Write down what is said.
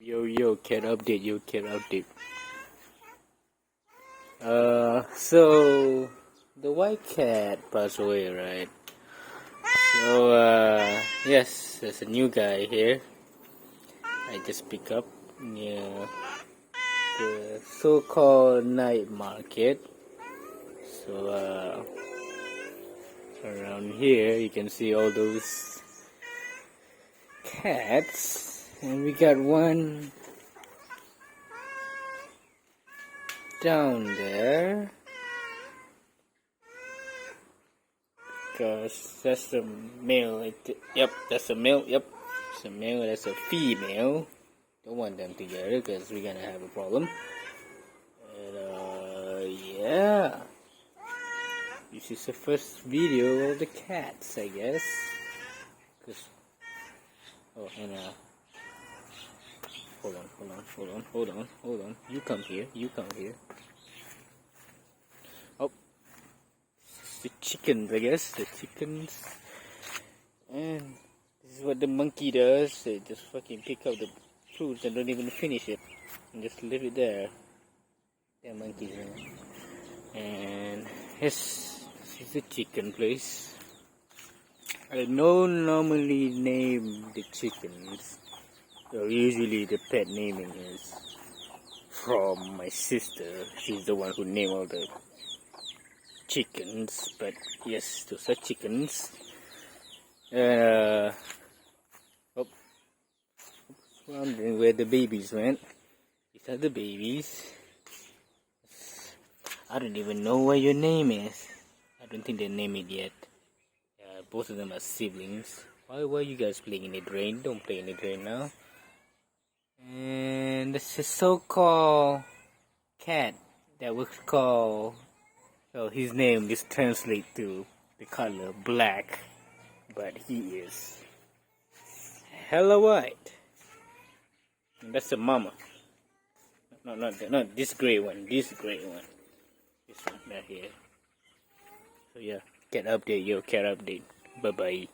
Yo, cat update, cat update. So the white cat passed away, right? So, yes, there's a new guy here. I just pick up near the so-called night market. So, around here you can see all those cats, and we got one down there. Because that's the male. Yep, that's a male. Yep, it's a male. That's a female. Don't want them together because we're gonna have a problem. And yeah, this is the first video of the cats, I guess. Cause and hold on. You come here. Oh. The chickens, I guess, the chickens. And this is what the monkey does. They just fucking pick up the fruits and don't even finish it and just leave it there. They're monkeys, man. And yes, this is the chicken place. I don't normally name the chickens, so usually the pet naming is from my sister. She's the one who named all the chickens, but yes, those are chickens. Wondering where the babies went. These are the babies. I don't even know what your name is. I don't think they name it yet. Both of them are siblings. Why are you guys playing in the drain? Don't play in the drain now. And this is so-called cat that we call. So his name is translate to the color black, but he is hella white. And that's the mama. Not this gray one. This one right here. So yeah, cat update, cat update. Bye bye.